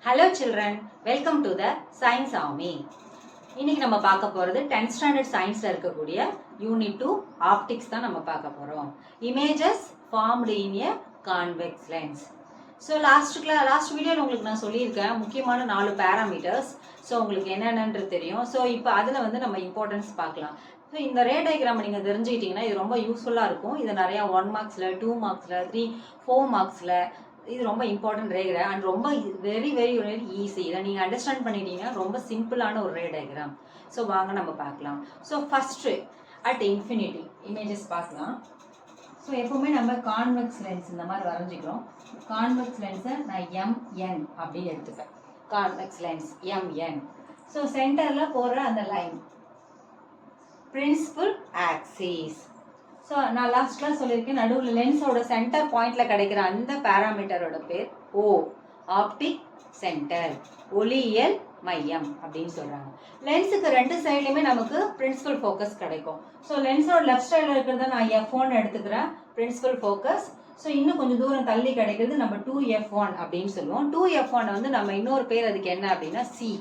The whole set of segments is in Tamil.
Hello children, welcome to the Science Army. இன்னைக்கு நம்ம பார்க்க போறது 10th standard scienceல இருக்கக்கூடிய unit 2 optics தான் நம்ம பார்க்க போறோம். Images formed in a convex lens. So last வீடியோல உங்களுக்கு நான் சொல்லியிருக்கேன் முக்கியமான 4 parameters. So உங்களுக்கு என்னென்னன்றது தெரியும். So இப்போ அதுல வந்து நம்ம இம்பார்ட்டன்ஸ் பார்க்கலாம். ஸோ இந்த ரே டயக்ராம் நீங்கள் தெரிஞ்சுக்கிட்டீங்கன்னா இது ரொம்ப யூஸ்ஃபுல்லாக இருக்கும். இது நிறையா 1 மார்க்ஸில் 2 மார்க்ஸில் 3 4 மார்க்ஸில் இது ரொம்ப இம்பார்ட்டன்ட் ரே டயக்ராம் அண்ட் ரொம்ப வெரி ஈஸி. இதை நீங்கள் அண்டர்ஸ்டாண்ட் பண்ணிட்டீங்கன்னா ரொம்ப சிம்பிளான ஒரு ரே டயக்ராம். ஸோ வாங்க நம்ம பார்க்கலாம். So first at infinity images பார்க்கலாம். ஸோ எப்போவுமே நம்ம கான்வெக்ஸ் லென்ஸ் இந்த மாதிரி வரைஞ்சிக்கிறோம். கான்வெக்ஸ் லென்ஸை நான் எம்என் அப்படின்னு எடுத்துப்பேன். Convex lens MN. ஸோ சென்டரில் போகிற அந்த லைன் பிரின்சிபல் ஆக்சிஸ். ஸோ நான் லாஸ்ட் கிளாஸ் சொல்லியிருக்கேன் நடுவில் லென்ஸோட சென்டர் பாயிண்ட்ல கிடைக்கிற அந்த பேராமீட்டரோட பேர் ஓ, ஆப்டிக் சென்டர், ஒளியியல் மையம் அப்படின்னு சொல்றாங்க. லென்ஸுக்கு ரெண்டு சைட்லையுமே நமக்கு பிரின்சிபல் ஃபோக்கஸ் கிடைக்கும். ஸோ லென்ஸோட லெஃப்ட் சைடில் இருக்கிறத நான் F1 எடுத்துக்கிறேன், பிரின்சிபல் ஃபோக்கஸ். ஸோ இன்னும் கொஞ்சம் தூரம் தள்ளி கிடைக்கிறது நம்ம 2F1 அப்படின்னு சொல்லுவோம். 2F1 வந்து நம்ம இன்னொரு பேர் அதுக்கு என்ன அப்படின்னா சி,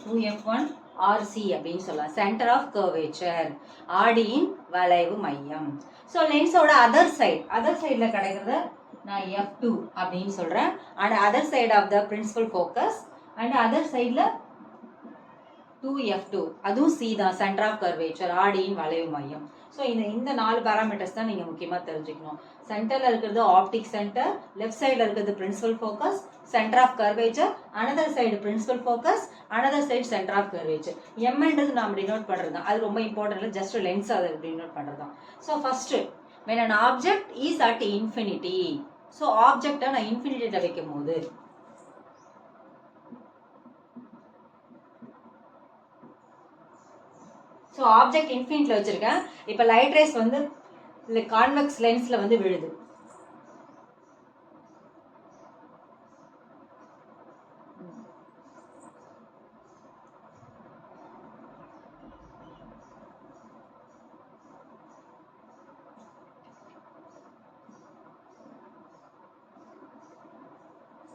2F1 RC அப்படின்னு சொல்லலாம், சென்டர் ஆஃப் கர்வேச்சர், ஆடியின் வளைவு மையம். ஸோ லென்ஸோட அதர் சைட்ல கிடைக்கிறத நான் F2 அப்படின்னு சொல்றேன். And other side of the principal focus and other சைட்ல 2F2, அதுவும் C தான், சென்டர் ஆஃப் கர்வேச்சர், ஆடியின் வளைவு மையம். ஸோ இந்த 4 பேராமீட்டர்ஸ் தான் நீங்கள் முக்கியமாக தெரிஞ்சுக்கணும். சென்டரில் இருக்கிறது ஆப்டிக் சென்டர், லெஃப்ட் சைடில் இருக்கிறது principal focus, centre of curvature, another side principal focus, another side centre of curvature. எம்ன்றது நம்ம டினோட் பண்ணுறது தான், அது ரொம்ப இம்பார்ட்டன்ட் இல்லை, ஜஸ்ட் லென்ஸ் அதை டினோட் பண்ணுறது தான். So first when an object is at infinity, so ஆப்ஜெக்டை நான் இன்ஃபினிட்டியில் வைக்கும் போது ஸோ ஆப்ஜெக்ட் இன்ஃபினிட்டியில் வச்சிருக்கேன். இப்போ லைட் ரேஸ் வந்து இந்த கான்வெக்ஸ் லென்ஸ்ல வந்து விழுது.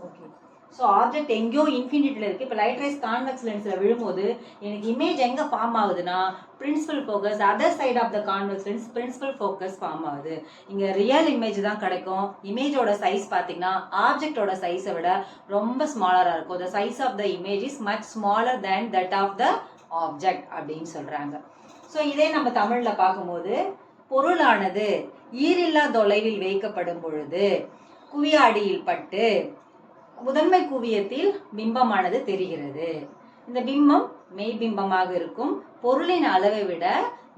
ஓகே, ஸோ ஆப்ஜெக்ட் எங்கேயோ இன்ஃபினிட்டியில் இருக்குது. இப்போ லைட் ரேஸ் கான்வெக்ஸ் லென்ஸில் விழும்போது எனக்கு இமேஜ் எங்கே ஃபார்ம் ஆகுதுன்னா principal focus, other side of the convex lens principal focus form ஆகுது. இங்கே ரியல் இமேஜ் தான் கிடைக்கும். இமேஜோட சைஸ் பார்த்தீங்கன்னா ஆப்ஜெக்டோட சைஸை விட ரொம்ப ஸ்மாலராக இருக்கும். The size of the image is much smaller than that of the object அப்படின்னு சொல்கிறாங்க. ஸோ இதே நம்ம தமிழில் பார்க்கும்போது பொருளானது ஈரில்லா தொலைவில் வைக்கப்படும் பொழுது குவியாடியில் பட்டு முதன்மை குவியத்தில் பிம்பமானது தெரிகிறது. இந்த பிம்பம் மெய்பிம்பமாக இருக்கும், பொருளின் அளவை விட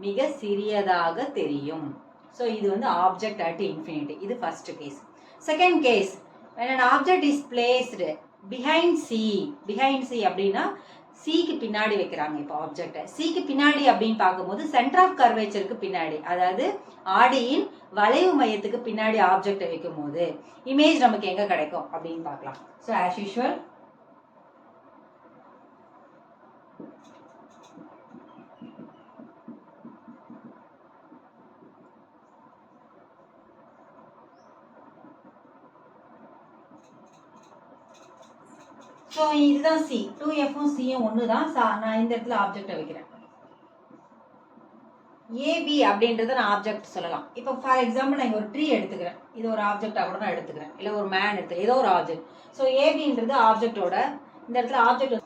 மிக சிறியதாக தெரியும். ஸோ இது வந்து ஆப்ஜெக்ட் அட் இன்ஃபினிட்டி. இது first case. Second case, when an object is placed behind C அப்படின்னா சிக்கு பின்னாடி வைக்கிறாங்க. இப்போ ஆப்ஜெக்டை சிக்கு பின்னாடி அப்படின்னு பார்க்கும்போது சென்டர் ஆஃப் கர்வேச்சருக்கு பின்னாடி, அதாவது ஆடியின் வளைவு மையத்துக்கு பின்னாடி ஆப்ஜெக்டை வைக்கும் போது இமேஜ் நமக்கு எங்க கிடைக்கும் அப்படின்னு பார்க்கலாம். ஸோ ஆஸ் யூஷுவல் ஸோ இதுதான் சி, 2Fம் Cயும் ஒன்று தான். நான் இந்த இடத்துல ஆப்ஜெக்டை வைக்கிறேன். ஏபி அப்படின்றத நான் ஆப்ஜெக்ட் சொல்லலாம். இப்போ ஃபார் எக்ஸாம்பிள் நான் இங்கே ஒரு ட்ரீ எடுத்துக்கிறேன், இது ஒரு ஆப்ஜெக்டாக கூட நான் எடுத்துக்கிறேன், இல்லை ஒரு மேன் எடுத்து ஏதோ ஒரு ஆப்ஜெக்ட். ஸோ ஏபின்றது ஆப்ஜெக்டோட இந்த இடத்துல ஆப்ஜெக்ட்.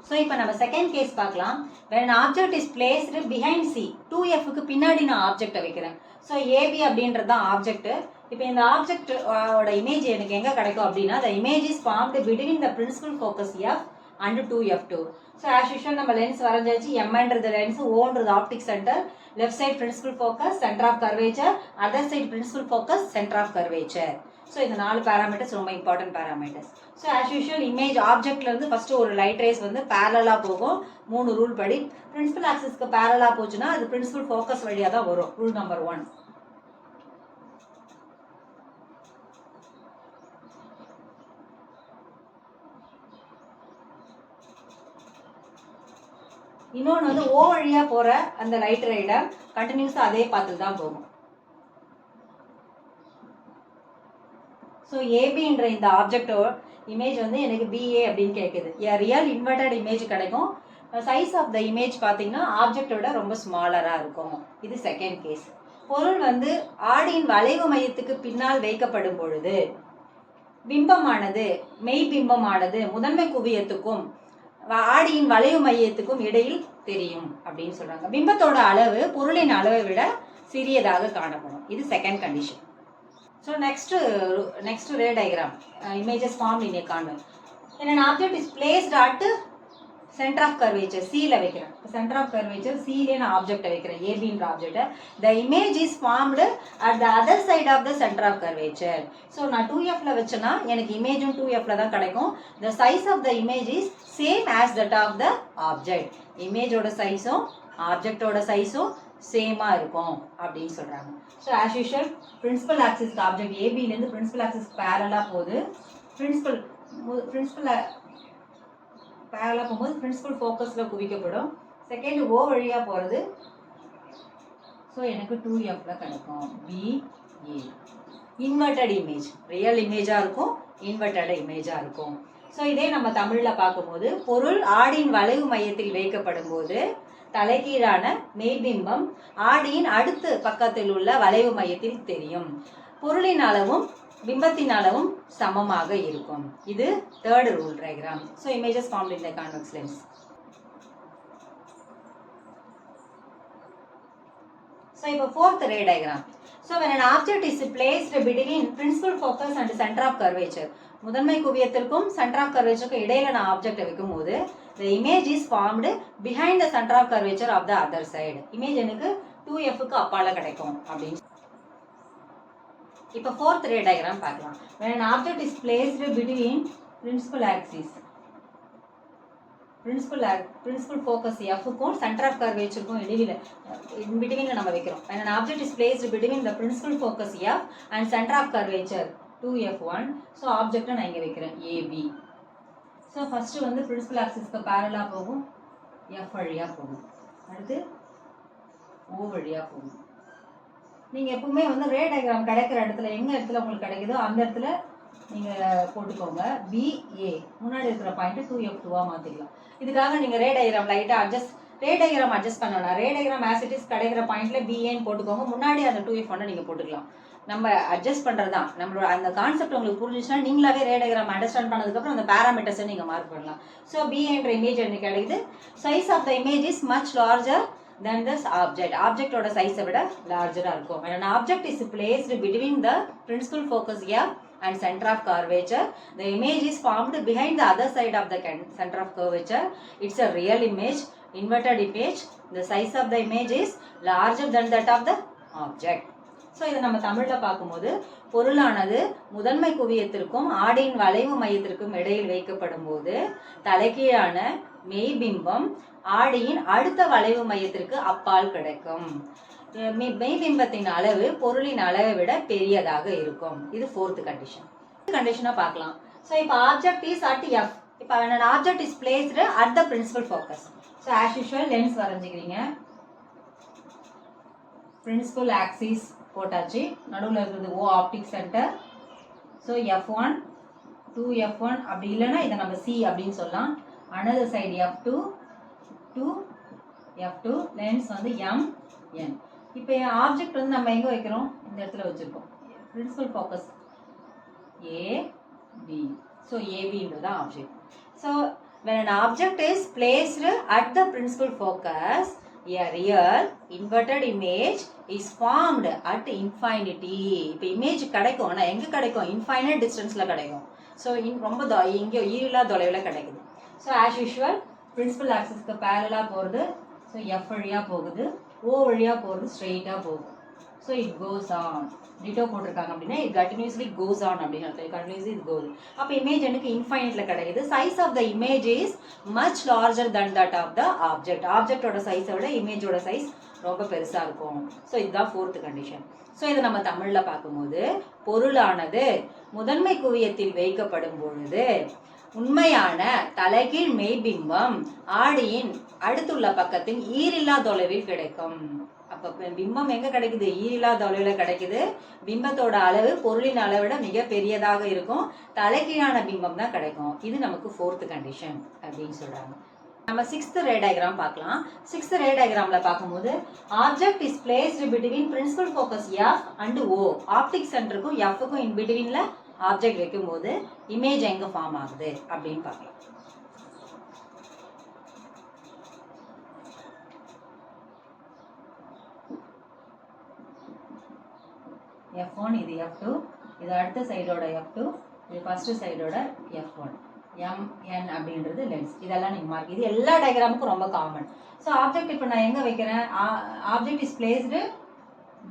ஸோ இப்போ நம்ம செகண்ட் கேஸ் பார்க்கலாம். when an object is placed behind C, 2Fக்கு பின்னாடி நான் ஆப்ஜெக்டை வைக்கிறேன். ஸோ ஏபி அப்படின்றது தான் ஆப்ஜெக்ட். இப்போ இந்த ஆப்ஜெக்ட் ஓட இமேஜ் எனக்கு எங்கே கிடைக்கும் அப்படின்னா the image is formed between the principal focus F and 2F2. So as usual நம்ம லென்ஸ் வரைஞ்சாச்சு. எம்ன்றது லென்ஸ், ஓன்றது optic centre, left side principal focus, centre of curvature, other side principal focus, centre of curvature. So இந்த 4 பேராமீட்டர்ஸ் ரொம்ப important parameters. So as usual image ஆப்ஜெக்ட்ல இருந்து ஃபர்ஸ்ட் ஒரு லைட் ரேஸ் வந்து பேரலா போகும். 3 ரூல் படி பிரின்சிபல் ஆக்சிஸ்க்கு பேரலா போச்சுன்னா அது பிரின்சிபல் ஃபோக்கஸ் வழியாக தான் வரும். Rule number 1. இன்னொன்று வந்து ஓ வழியா போற அந்த லைட் ரைடர் கண்டினியூஸா அதே பாத்துல தான் போகும். ஸோ ஏபின்ற இந்த ஆப்ஜெக்டோ இமேஜ் வந்து எனக்கு BA அப்படின்னு கேட்குது. ரியல் இன்வெர்டட் இமேஜ் கிடைக்கும். சைஸ் ஆஃப் த இமேஜ் பார்த்தீங்கன்னா ஆப்ஜெக்டோட ரொம்ப ஸ்மாலராக இருக்கும். இது செகண்ட் கேஸ். பொருள் வந்து ஆடியின் வளைவு மையத்துக்கு பின்னால் வைக்கப்படும் பொழுது பிம்பமானது மெய்பிம்பமானது முதன்மை குவியத்துக்கும் ஆடியின் வளைவு மையத்துக்கும் இடையில் தெரியும் அப்படின்னு சொல்றாங்க. பிம்பத்தோட அளவு பொருளின் அளவை விட சிறியதாக காணப்படும். இது second condition. So next ray diagram. Images formed in a convex. When an object is placed at center of curvature, C ல வைக்கிறேன். center of curvature C ல நான் ஆப்ஜெக்ட் வைக்கிறேன், AB என்ற object. The image is formed at the other side of the center of curvature. So நான் 2F ல வச்சேன்னா எனக்கு இமேஜும் 2F ல தான் கிடைக்கும். The size of the image is same as that of the object. இமேஜோட சைஸும் ஆப்ஜெக்டோட சைஸும் சேமா இருக்கும் அப்படின்னு சொல்றாங்க. ஸோ ஆஸ் யூஷுவல் பிரின்சிபல் ஆக்சிஸ்க்கு ஆப்ஜெக்ட் ஏபிலேருந்து பிரின்சிபல் ஆக்சிஸ் பேரலாக போகுது. பிரின்சிபல் பேரலாக போகும்போது பிரின்சிபல் ஃபோக்கஸில் குவிக்கப்படும். செகண்ட் ஓ வழியாக போகிறது. ஸோ எனக்கு 2Fல கிடைக்கும். BA இன்வெர்டட் இமேஜ், ரியல் இமேஜாக இருக்கும், இன்வெர்டட் இமேஜாக இருக்கும். ஸோ இதே நம்ம தமிழில் பார்க்கும்போது பொருள் ஆடியின் வளைவு மையத்தில் வைக்கப்படும் போது தலைகீழான மெய்பிம்பம் ஆடியின் அடுத்த பக்கத்தில் உள்ள வளைவு மையத்தில் தெரியும். பொருளின் அளவும் பிம்பத்தின் அளவும் சமமாக இருக்கும். இது third rule diagram. So images formed இன் த கான்வெக்ஸ் லென்ஸ். So இப்போ fourth ray diagram. So when an object is placed between principal focus and center of curvature, முதன்மை குவியத்திற்கும் சென்டர் ஆஃப் கர்வேச்சருக்கும் இடையில நான் ஆப்ஜெக்ட் வைக்கும் போது the image is formed behind the center of curvature of the other side. Image எனக்கு 2Fக்கு அப்பால கிடைக்கும் அப்படின்னு. இப்போ fourth ray diagram பார்க்கலாம். When an object is placed between principal axis, principal focus Fக்கும் center of curvatureக்கும் இடையில in between நம்ம வைக்கிறோம். When an object is placed between the principal focus F and center of curvature 2F1, so object நான் இங்க வைக்கிறேன் AB. So first வந்து principal axisக்கு parallel போகும், F வழியா போகும், அடுத்து O வழியா போகும். நீங்க எப்பவுமே வந்து ரே டயக்ராம் கிடைக்கிற இடத்துல எங்க இடத்துல உங்களுக்கு கிடைக்குதோ அந்த இடத்துல நீங்க போட்டுக்கோங்க. BA முன்னாடி இருக்கிற பாயிண்ட் 2F2 மாத்திக்கலாம். இதுக்காக நீங்க ரே டயக்ராம் லைட்டா ரே டயக்ராம் அட்ஜஸ்ட் பண்ணலாம். Ray diagram as it is கிடைக்கிற பாயிண்ட்ல BAன்னு போட்டுக்கோங்க. முன்னாடி அந்த 2F1 நீங்க போட்டுக்கலாம். நம்ம அட்ஜஸ்ட் பண்றதுதான் நம்மளோட அந்த கான்செப்ட் உங்களுக்கு புரிஞ்சுச்சுன்னா நீங்களாவே ரே டயக்ராம் அண்டர்ஸ்டாண்ட் பண்ணதுக்கு அப்புறம் அந்த பாராமீட்டர்ஸை நீங்க மார்க் பண்ணலாம். ஸோ BA என்ற இமேஜ் எனக்கு கிடைக்குது. Size of the image is much larger than this object. Object ஓட சைஸை விட லார்ஜரா இருக்கும். When an object is placed between the principal focus F and center of curvature, the image is formed behind the other side of the center of curvature. It's a real image, inverted image. The size of the image is larger than that of the object. So இதை நம்ம தமிழில் பார்க்கும்போது பொருளானது முதன்மை குவியத்திற்கும் ஆடியின் வளைவு மையத்திற்கும் இடையில் வைக்கப்படும் போது தலைகீழான மெய்பிம்பம் ஆடியின் அடுத்த வளைவு மையத்திற்கு அப்பால் கிடைக்கும். மெய்பிம்பத்தின் அளவு பொருளின் அளவை விட பெரியதாக இருக்கும். இது ஃபோர்த் கண்டிஷன். கண்டிஷனா பார்க்கலாம். ஸோ இப்போ ஆப்ஜெக்ட் இஸ் அட் F. இப்போ an object is placed at the principal focus. So as usual lens வரைஞ்சிக்கிறீங்க. பிரின்சிபல் ஆக்சிஸ் போட்டாச்சு. நடுவில் இருக்கிறது O optic centre. So F1 2F1 அப்படி இல்லைன்னா இதை நம்ம C அப்படின்னு சொல்லலாம். Another side F2 2F2 lens வந்து MN. இப்போ ஆப்ஜெக்ட் வந்து நம்ம எங்கே வைக்கிறோம்? இந்த இடத்துல வச்சுருக்கோம். Principal focus AB. ஸோ ABன்றது object. So when an object is placed at the principal focus, a real inverted image is formed at infinity. இப்போ இமேஜ் கிடைக்கும், ஆனால் எங்கே கிடைக்கும்? இன்ஃபைனைட் டிஸ்டன்ஸில் கிடைக்கும். ஸோ ரொம்ப இங்கே ஈரில்லா தொலைவில் கிடைக்குது. ஸோ ஆஸ் யூஷுவல் பிரின்சிபல் ஆக்சிஸ்க்கு பேரலாக போகிறது. ஸோ F வழியாக போகுது, O வழியாக போகிறது, ஸ்ட்ரெயிட்டாக போகும். So it goes on. Ditto போட்டிருக்காங்க அப்படின்னா இட் கண்டினியூஸ்லி கோஸ் ஆன் அப்படின்னு அர்த்தம். Continuously it goes. அப்போ இமேஜ் எனக்கு இன்ஃபைனைட்ல கிடைக்குது. Size of the image is much larger than that of the object. ஆப்ஜெக்டோட சைஸை விட இமேஜோட சைஸ் ரொம்ப பெருசாக இருக்கும். ஸோ இதுதான் ஃபோர்த் கண்டிஷன். ஸோ இதை நம்ம தமிழில் பார்க்கும்போது பொருளானது முதன்மை குவியத்தில் வைக்கப்படும் பொழுது உண்மையான தலைகீழ் மெய்பிம்பம் ஆடியின் அடுத்துள்ள பக்கத்தில் ஈரில்லா தொலைவில் கிடைக்கும். அப்போ பிம்பம் எங்கே கிடைக்குது? ஈரில்லா தொலைவில் கிடைக்குது. பிம்பத்தோட அளவு பொருளின் அளவை விட மிக பெரியதாக இருக்கும். தலைகீழான பிம்பம் தான் கிடைக்கும். இது நமக்கு 4th கண்டிஷன் அப்படின்னு சொல்றாங்க. நம்ம 6th ரே டயக்ராம் பார்க்கலாம். 6th ரே டயக்ராம்ல பார்க்கும்போது object is placed between principal focus F and O. Optic சென்டருக்கும் Fக்கும் இன் பிட்வீன்ல ஆப்ஜெக்ட் வைக்கும்போது இமேஜ் எங்க ஃபார்ம் ஆகுது அப்படின்னு பார்க்கலாம். F1 இது F2, இது அடுத்த சைடோட F2, இது ஃபர்ஸ்ட் சைடோட F1. MN அப்படின்றது லென்ஸ். இதெல்லாம் நீங்க மார்க். இது எல்லா டயக்ராமுக்கும் ரொம்ப காமன். ஸோ ஆப்ஜெக்ட் இப்போ நான் எங்க வைக்கிறேன்? Object is placed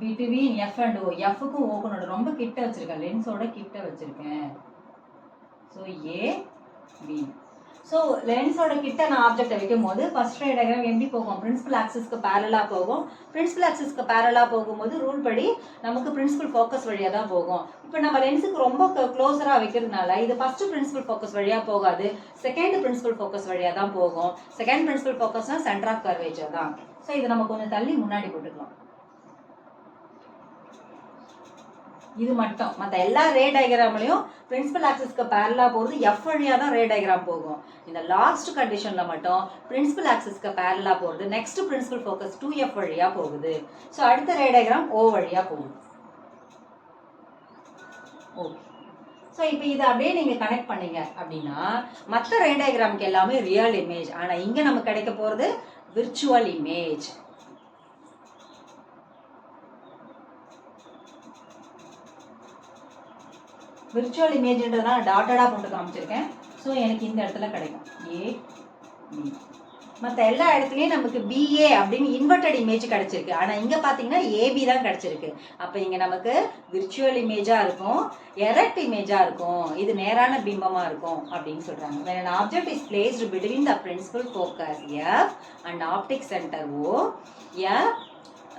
between F and O. Fக்கும் ஓக்குனோட ரொம்ப கிட்ட வச்சிருக்கேன், லென்ஸோட கிட்ட வச்சிருக்கேன். So A B. ஸோ லென்ஸோட கிட்ட நான் ஆப்ஜெக்டை வைக்கும் போது ஃபர்ஸ்ட் ரே டயக்ராம் எப்படி போகும்? பிரின்சிபல் ஆக்சிஸ்க்கு பேரலா போகும். பிரின்சிபல் ஆக்சிஸ்க்கு பேரலா போகும்போது ரூல் படி நமக்கு பிரின்சிபல் ஃபோக்கஸ் வழியா தான் போகும். இப்போ நம்ம லென்ஸுக்கு ரொம்ப க்ளோஸரா வைக்கிறதுனால இது ஃபர்ஸ்ட் பிரின்சிபல் ஃபோக்கஸ் வழியா போகாது, செகண்ட் பிரின்சிபல் ஃபோக்கஸ் வழியா தான் போகும். செகண்ட் பிரின்சிபல் ஃபோக்கஸ்னா சென்டர் ஆஃப் கர்வேச்சர் தான். ஸோ இதை நம்ம கொஞ்சம் தள்ளி முன்னாடி போட்டுக்கலாம். இது மட்டும் மற்ற எல்லா ரே டயக்ராம்லயும் பிரின்சிபல் ஆக்சிஸ்க்கு பேரலா போறது F வழியா தான் ரே டயக்ராம் போகும். இந்த லாஸ்ட் கண்டிஷன்ல மட்டும் பிரின்சிபல் ஆக்சிஸ்க்கு பேரலா போறது நெக்ஸ்ட் பிரின்சிபல் ஃபோக்கஸ் 2F வழியா போகுது. ஸோ அடுத்த ரே டயக்ராம் O வழியா போகுது. ஓகே. ஸோ இப்போ இதை அப்படியே நீங்க கனெக்ட் பண்ணீங்க அப்படின்னா மற்ற ரே டயக்ராமுக்கு எல்லாமே ரியல் இமேஜ். ஆனா இங்க நமக்கு கிடைக்க போறது விர்ச்சுவல் இமேஜ். விர்ச்சுவல் இமேஜ்ன்றதுனால டாட்டடா போட்டு காமிச்சிருக்கேன். ஸோ எனக்கு இந்த இடத்துல கிடைக்கும் A B. மற்ற எல்லா இடத்துலையும் நமக்கு BA அப்படின்னு இன்வெர்டட் இமேஜ் கிடைச்சிருக்கு. ஆனால் இங்கே பார்த்தீங்கன்னா AB தான் கிடைச்சிருக்கு. அப்போ இங்கே நமக்கு விர்ச்சுவல் இமேஜாக இருக்கும், எரெக்ட் இமேஜாக இருக்கும், இது நேரான பிம்பமாக இருக்கும் அப்படின்னு சொல்கிறாங்க. when an object is placed between the principal focus F and optic center O,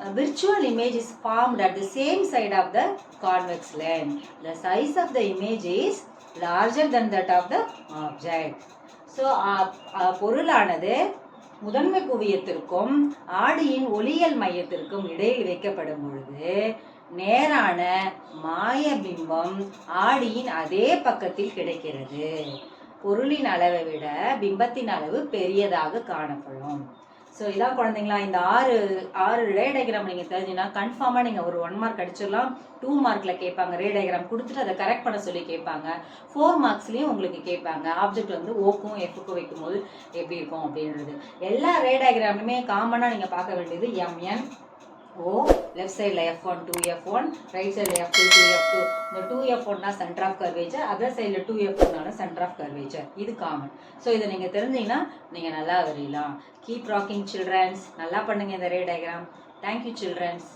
a virtual image is formed at the same side of the convex lens. The size of the image is larger than that of the object. So பொருளானது முதன்மை குவியத்திற்கும் ஆடியின் ஒளியியல் மையத்திற்கும் இடையில் வைக்கப்படும் பொழுது நேரான மாய பிம்பம் ஆடியின் அதே பக்கத்தில் கிடைக்கிறது. பொருளின் அளவை விட பிம்பத்தின் அளவு பெரியதாக காணப்படும். ஸோ இதான் குழந்தைங்களா, இந்த ஆறு ரே டயக்ராம் நீங்கள் தெரிஞ்சுன்னா கன்ஃபார்மாக நீங்கள் ஒரு 1 மார்க் அடிச்சிடலாம். 2 மார்க்கில் கேட்பாங்க, ரே டயக்ராம் கொடுத்துட்டு அதை கரெக்ட் பண்ண சொல்லி கேட்பாங்க. 4 மார்க்ஸ்லேயும் உங்களுக்கு கேட்பாங்க ஆப்ஜெக்ட் வந்து ஓக்கும் எஃப்க்கும் வைக்கும்போது எப்படி இருக்கும் அப்படின்றது. எல்லா ரே டயக்ராமுமே காமனாக நீங்கள் பார்க்க வேண்டியது MN O, லெஃப்ட் சைடில் F1 2F1, ரைட் சைடில் F2 2F2. இந்த 2F1 centre of curvature, other சைடில் 2F2 சென்டர் ஆஃப் கர்வேச்சர். இது காமன். ஸோ இதை நீங்கள் தெரிஞ்சீங்கன்னா நீங்கள் நல்லா வரையலாம். Keep rocking childrens. நல்லா பண்ணுங்க இந்த ரே டயக்ராம். Thank you children's.